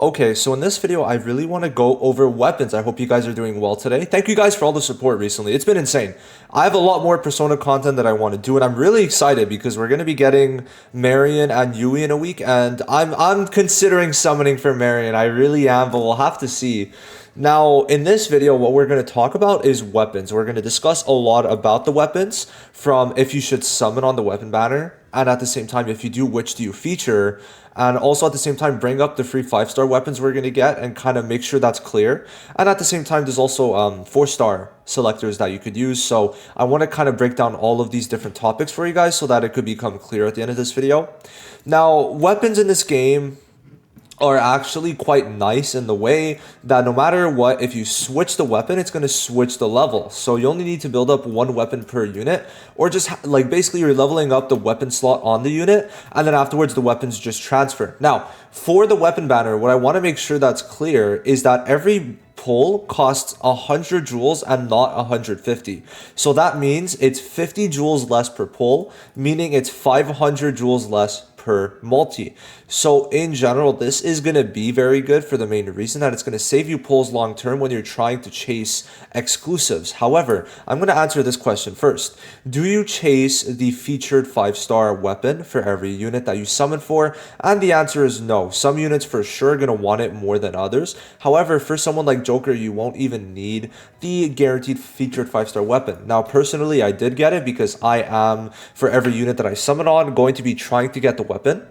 Okay, so in this video, I really want to go over weapons. I hope you guys are doing well today. Thank you guys for all the support recently. It's been insane. I have a lot more Persona content that I want to do, and I'm really excited because we're going to be getting Marion and Yui in a week, and I'm considering summoning for Marion. I really am, but we'll have to see. Now, in this video, what we're going to talk about is weapons. We're going to discuss a lot about the weapons, from if you should summon on the weapon banner, and at the same time, if you do, which do you feature, and also at the same time bring up the free 5-star weapons we're going to get and kind of make sure that's clear. And at the same time, there's also 4-star selectors that you could use. So I want to kind of break down all of these different topics for you guys so that it could become clear at the end of this video. Now, weapons in this game are actually quite nice in the way that no matter what, if you switch the weapon, it's going to switch the level. So you only need to build up one weapon per unit, or just like basically you're leveling up the weapon slot on the unit, and then afterwards the weapons just transfer. Now, for the weapon banner, what I want to make sure that's clear is that every pull costs 100 jewels and not 150. So that means it's 50 jewels less per pull, meaning it's 500 jewels less per multi. So in general, this is going to be very good for the main reason that it's going to save you pulls long term when you're trying to chase exclusives. However, I'm going to answer this question first. Do you chase the featured 5-star weapon for every unit that you summon for? And the answer is no. Some units for sure are going to want it more than others. However, for someone like Joker, you won't even need the guaranteed featured 5-star weapon. Now, personally, I did get it because I am, for every unit that I summon on, going to be trying to get the weapon.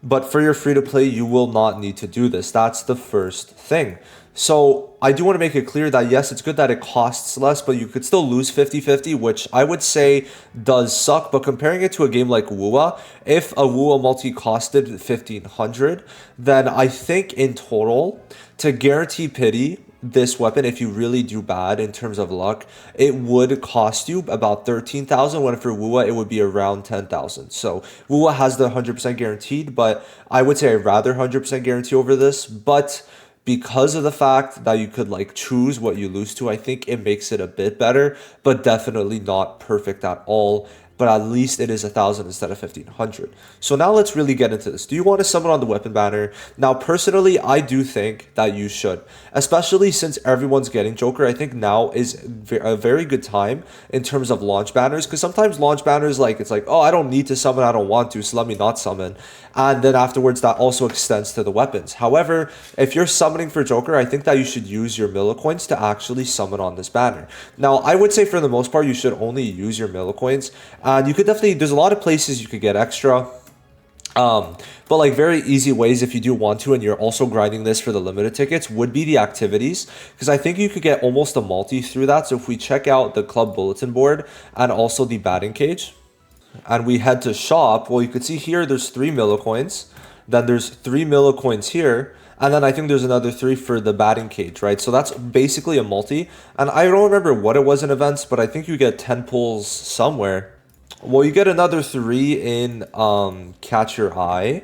But for your free-to-play, you will not need to do this. That's the first thing. So I do want to make it clear that yes, it's good that it costs less, but you could still lose 50-50, which I would say does suck. But comparing it to a game like Wua, if a Wua multi costed 1,500, then I think in total, to guarantee pity this weapon, if you really do bad in terms of luck, it would cost you about 13,000, when for Wua it would be around 10,000. So Wua has the 100% guaranteed, but I would say I'd rather 100% guarantee over this. But because of the fact that you could like choose what you lose to, I think it makes it a bit better, but definitely not perfect at all. But at least it is 1,000 instead of 1,500. So now let's really get into this. Do you want to summon on the weapon banner? Now, personally, I do think that you should, especially since everyone's getting Joker. I think now is a very good time in terms of launch banners, because sometimes launch banners, like, it's like, oh, I don't need to summon, I don't want to, so let me not summon. And then afterwards, that also extends to the weapons. However, if you're summoning for Joker, I think that you should use your millicoins to actually summon on this banner. Now, I would say for the most part, you should only use your millicoins. And you could definitely, there's a lot of places you could get extra. But like very easy ways if you do want to, and you're also grinding this for the limited tickets, would be the activities, because I think you could get almost a multi through that. So if we check out the club bulletin board and also the batting cage, and we head to shop, well, you could see here there's 3 millicoins, then there's 3 millicoins here, and then I think there's another 3 for the batting cage, right? So that's basically a multi. And I don't remember what it was in events, but I think you get 10 pulls somewhere. Well, you get another 3 in Catch Your Eye.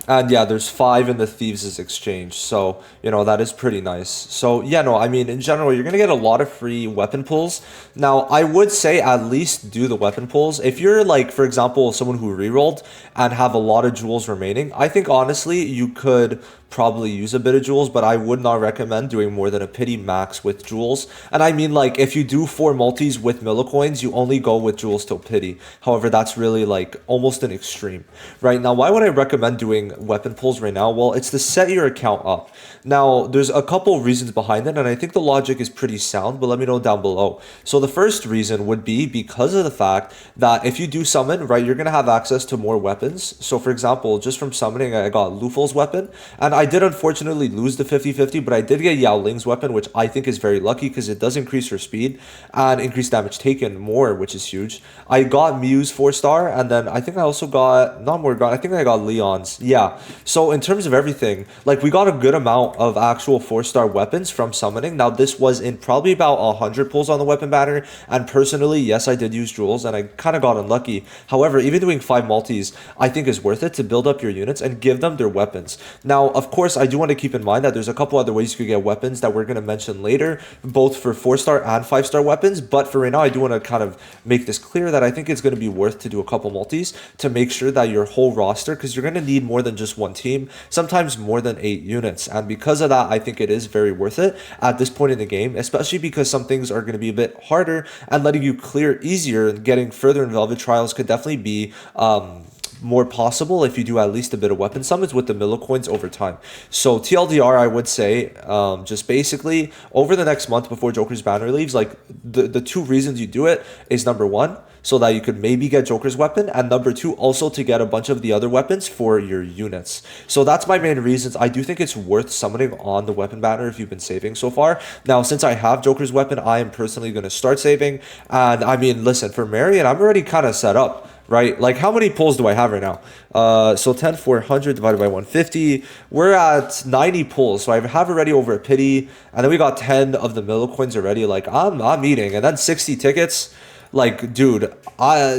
And yeah, there's 5 in the Thieves' Exchange. So, you know, that is pretty nice. So, yeah, no, I mean, in general, you're going to get a lot of free weapon pulls. Now, I would say at least do the weapon pulls. If you're, like, for example, someone who rerolled and have a lot of jewels remaining, I think, honestly, you could probably use a bit of jewels, but I would not recommend doing more than a pity max with jewels. And I mean, like, if you do 4 multis with millicoins, you only go with jewels till pity. However, that's really, like, almost an extreme. Right? Now, why would I recommend doing weapon pulls right now? Well, it's to set your account up. Now, there's a couple reasons behind it, and I think the logic is pretty sound, but let me know down below. So the first reason would be because of the fact that if you do summon, right, you're going to have access to more weapons. So for example, just from summoning, I got Luful's weapon, and I did unfortunately lose the 50-50, but I did get Yao Ling's weapon, which I think is very lucky because it does increase her speed and increase damage taken more, which is huge. I got Mew's 4-star, and then I think I also got, not Morgan, I think I got Leon's. Yeah. So in terms of everything, like, we got a good amount of actual 4-star weapons from summoning. Now, this was in probably about 100 pulls on the weapon banner, and personally, yes, I did use jewels, and I kind of got unlucky. However, even doing 5 multis, I think is worth it to build up your units and give them their weapons. Now, of course, I do want to keep in mind that there's a couple other ways you could get weapons that we're going to mention later, both for 4-star and 5-star weapons. But for right now, I do want to kind of make this clear that I think it's going to be worth to do a couple multis to make sure that your whole roster, because you're going to need more than just one team, sometimes more than 8 units. And because of that, I think it is very worth it at this point in the game, especially because some things are going to be a bit harder and letting you clear easier and getting further in Velvet Trials could definitely be more possible if you do at least a bit of weapon summons with the millicoins over time. So TLDR, I would say, just basically over the next month before Joker's banner leaves, like the two reasons you do it is number one, so that you could maybe get Joker's weapon, and number two, also to get a bunch of the other weapons for your units. So that's my main reasons. I do think it's worth summoning on the weapon banner if you've been saving so far. Now, since I have Joker's weapon, I am personally going to start saving. And I mean, listen, for Marion, I'm already kind of set up, right? Like, how many pulls do I have right now? So 10, 400 divided by 150. We're at 90 pulls. So I have already over a pity. And then we got 10 of the millicoins already. Like, I'm eating. And then 60 tickets. Like, dude,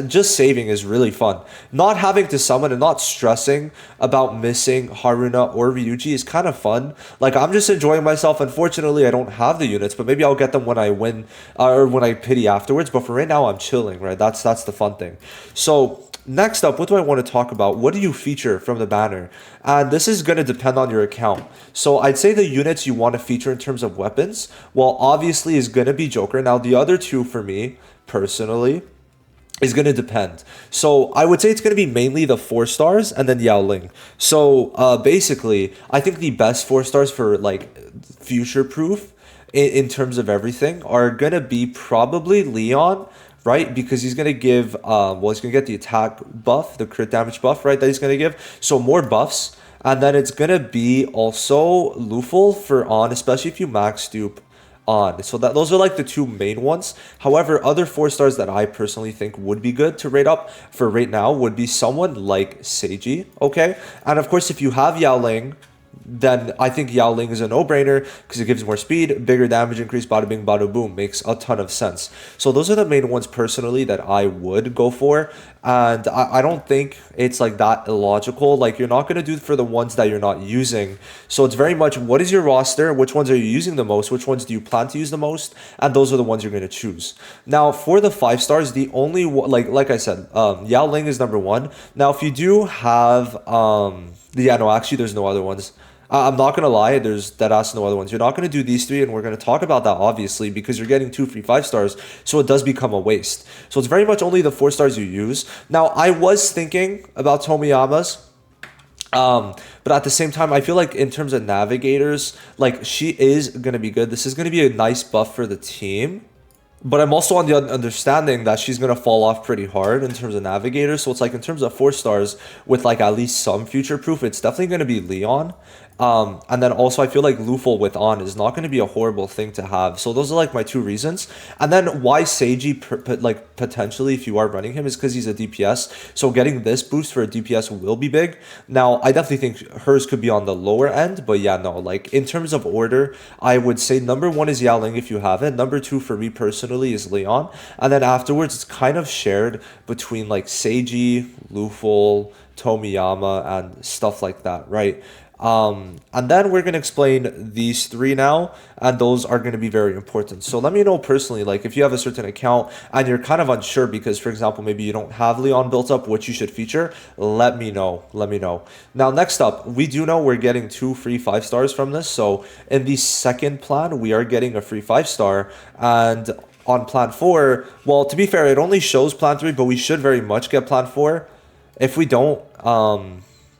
just saving is really fun. Not having to summon and not stressing about missing Haruna or Ryuji is kind of fun. Like, I'm just enjoying myself. Unfortunately, I don't have the units, but maybe I'll get them when I win or when I pity afterwards. But for right now, I'm chilling, right? That's the fun thing. So next up, what do I want to talk about? What do you feature from the banner? And this is going to depend on your account. So I'd say the units you want to feature in terms of weapons, well, obviously is going to be Joker. Now, the other two for me, personally, is going to depend. So I would say it's going to be mainly the 4 stars and then Yao Ling. So basically, I think the best 4 stars for like future proof in terms of everything are going to be probably Leon, right? Because he's going to give, well, he's going to get the attack buff, the crit damage buff, right? That he's going to give. So more buffs. And then it's going to be also Luful for on, especially if you max dupe on. So that those are like the two main ones. However, other 4 stars that I personally think would be good to rate up for right now would be someone like Seiji, okay? And of course, if you have Yao Ling, then I think Yao Ling is a no-brainer because it gives more speed, bigger damage increase, bada bing, bada boom. Makes a ton of sense. So those are the main ones personally that I would go for. And I don't think it's like that illogical. Like, you're not going to do for the ones that you're not using. So it's very much, what is your roster? Which ones are you using the most? Which ones do you plan to use the most? And those are the ones you're going to choose. Now, for the 5 stars, the only one, like I said, Yao Ling is number 1. Now, if you do have, yeah, no, actually, there's no other ones. I'm not going to lie, there's dead ass no other ones. You're not going to do these 3, and we're going to talk about that, obviously, because you're getting 2 free 5 stars, so it does become a waste. So it's very much only the 4 stars you use. Now, I was thinking about Tomiyama's, but at the same time, I feel like in terms of navigators, like, she is going to be good. This is going to be a nice buff for the team. But I'm also on the understanding that she's going to fall off pretty hard in terms of navigators. So it's like in terms of 4 stars with like at least some future proof, it's definitely going to be Leon. And then also I feel like Luful with on is not going to be a horrible thing to have. So those are like my 2 reasons. And then why Seiji, like potentially if you are running him, is because he's a DPS. So getting this boost for a DPS will be big. Now, I definitely think hers could be on the lower end. But yeah, no, like in terms of order, I would say number 1 is Yao Ling if you have it. Number 2 for me personally is Leon, and then afterwards it's kind of shared between like Seiji, Luful, Tomiyama, and stuff like that, right? And then we're going to explain these 3 now, and those are going to be very important. So let me know personally, like if you have a certain account and you're kind of unsure because, for example, maybe you don't have Leon built up, which you should feature, let me know. Now, next up, we do know we're getting 2 free 5 stars from this. So in the second plan, we are getting a free 5 star, and on plan 4, well, to be fair, it only shows plan 3, but we should very much get plan 4. If we don't,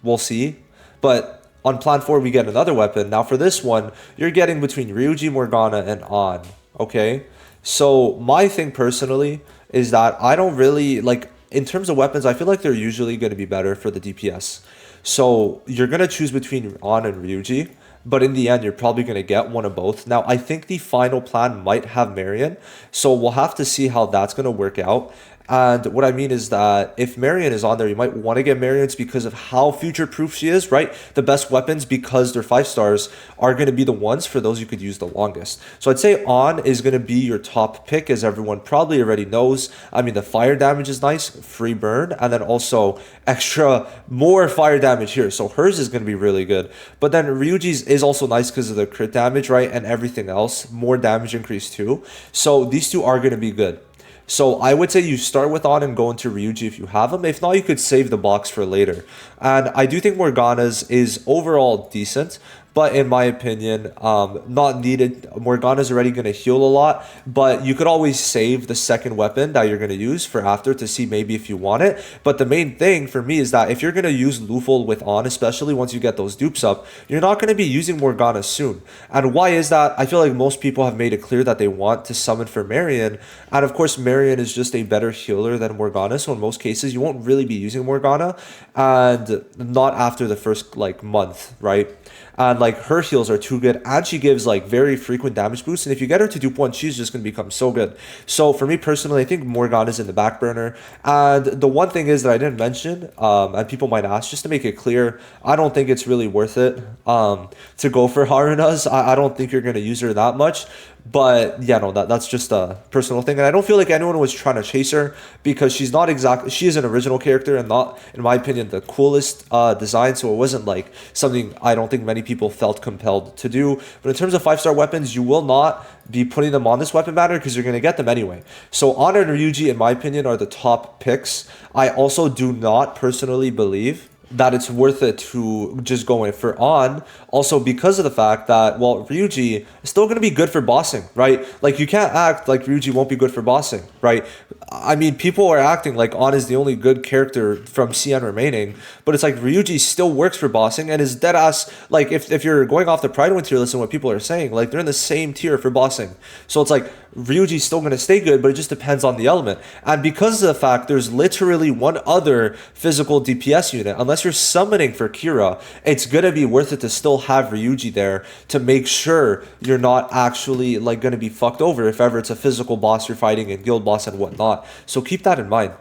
we'll see. But on plan 4, we get another weapon. Now, for this one, you're getting between Ryuji, Morgana, and On, okay? So, my thing personally is that I don't really, like, in terms of weapons, I feel like they're usually going to be better for the DPS. So, you're going to choose between On and Ryuji. But in the end, you're probably going to get one of both. Now, I think the final plan might have Marion. So we'll have to see how that's going to work out. And what I mean is that if Marion is on there, you might want to get Marion's because of how future proof she is, right? The best weapons, because they're 5 stars, are going to be the ones for those you could use the longest. So I'd say On is going to be your top pick, as everyone probably already knows. I mean, the fire damage is nice, free burn, and then also extra more fire damage here. So hers is going to be really good. But then Ryuji's is also nice because of the crit damage, right? And everything else, more damage increase too. So these two are going to be good. So I would say you start with On and go into Ryuji if you have them. If not, you could save the box for later. And I do think Morgana's is overall decent, but in my opinion, not needed. Morgana's already going to heal a lot, but you could always save the second weapon that you're going to use for after to see maybe if you want it. But the main thing for me is that if you're going to use Luful with On, especially once you get those dupes up, you're not going to be using Morgana soon. And why is that? I feel like most people have made it clear that they want to summon for Marion. And of course, Marion is just a better healer than Morgana. So in most cases, you won't really be using Morgana, and not after the first like month, right? And like her heals are too good, and she gives like very frequent damage boosts. And if you get her to dupe one, she's just gonna become so good. So for me personally, I think Morgana's in the back burner. And the one thing is that I didn't mention, and people might ask, just to make it clear, I don't think it's really worth it to go for Haruna's. I don't think you're gonna use her that much. But yeah, no, that's just a personal thing. And I don't feel like anyone was trying to chase her, because she's not exactly, she is an original character and not, in my opinion, the coolest design. So it wasn't like something I don't think many people felt compelled to do. But in terms of 5-star weapons, you will not be putting them on this weapon banner because you're going to get them anyway. So Honor and Ryuji, in my opinion, are the top picks. I also do not personally believe that it's worth it to just go in for On, also because of the fact that, well, Ryuji is still going to be good for bossing, right? Like, you can't act like Ryuji won't be good for bossing, right? I mean, people are acting like On is the only good character from CN remaining, but it's like Ryuji still works for bossing and is dead ass. Like, if you're going off the Pride Win tier list and what people are saying, like, they're in the same tier for bossing. So it's like Ryuji's still going to stay good, but it just depends on the element. And because of the fact there's literally one other physical DPS unit, unless you're summoning for Kira, it's going to be worth it to still have Ryuji there to make sure you're not actually like going to be fucked over if ever it's a physical boss you're fighting and guild boss and whatnot. So keep that in mind.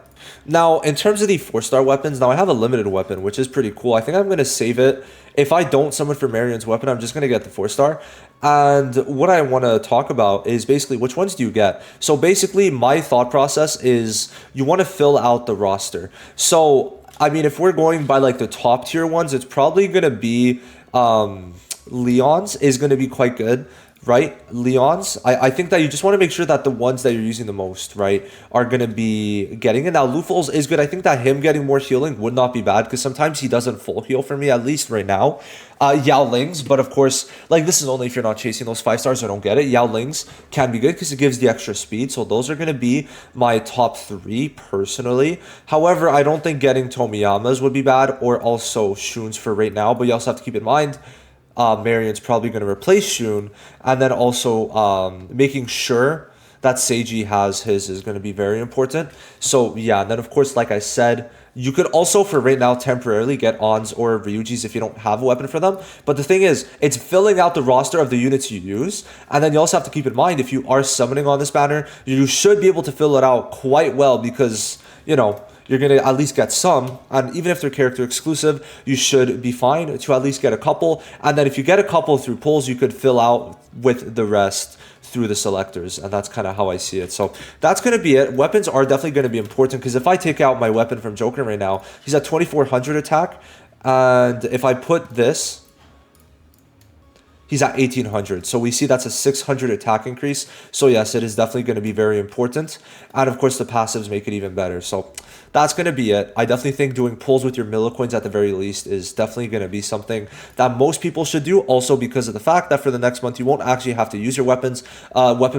Now, in terms of the 4-star weapons, now I have a limited weapon, which is pretty cool. I think I'm going to save it. If I don't summon for Marion's weapon, I'm just going to get the 4-star. And what I want to talk about is basically which ones do you get. So basically, my thought process is you want to fill out the roster. So, I mean, if we're going by like the top tier ones, it's probably going to be Leon's is going to be quite good. Right? Leon's, I think that you just want to make sure that the ones that you're using the most, right, are going to be getting it. Now, Luful's is good. I think that him getting more healing would not be bad, because sometimes he doesn't full heal for me, at least right now. Yao Ling's, but of course, like, this is only if you're not chasing those 5 stars, I don't get it. Yao Ling's can be good because it gives the extra speed. So those are going to be my top 3 personally. However, I don't think getting Tomiyama's would be bad, or also Shun's for right now. But you also have to keep in mind, Marion's probably going to replace Shun, and then also making sure that Seiji has his is going to be very important. So yeah, and then of course, like I said, you could also for right now temporarily get On's or Ryuji's if you don't have a weapon for them. But the thing is, it's filling out the roster of the units you use, and then you also have to keep in mind, if you are summoning on this banner, you should be able to fill it out quite well, because, you know, you're going to at least get some, and even if they're character exclusive, you should be fine to at least get a couple. And then if you get a couple through pulls, you could fill out with the rest through the selectors, and that's kind of how I see it. So that's going to be it. Weapons are definitely going to be important, because if I take out my weapon from Joker right now, he's at 2400 attack, and if I put this, he's at 1800. So we see that's a 600 attack increase. So yes, it is definitely going to be very important. And of course, the passives make it even better. So that's going to be it. I definitely think doing pulls with your Millicoins at the very least is definitely going to be something that most people should do. Also because of the fact that for the next month, you won't actually have to use your weapon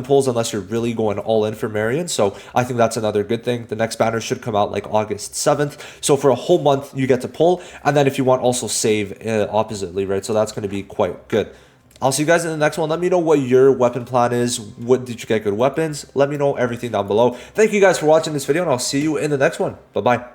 pulls unless you're really going all in for Marion. So I think that's another good thing. The next banner should come out like August 7th. So for a whole month, you get to pull. And then if you want, also save oppositely, right? So that's going to be quite good. I'll see you guys in the next one. Let me know what your weapon plan is. What did you get good weapons? Let me know everything down below. Thank you guys for watching this video, and I'll see you in the next one. Bye-bye.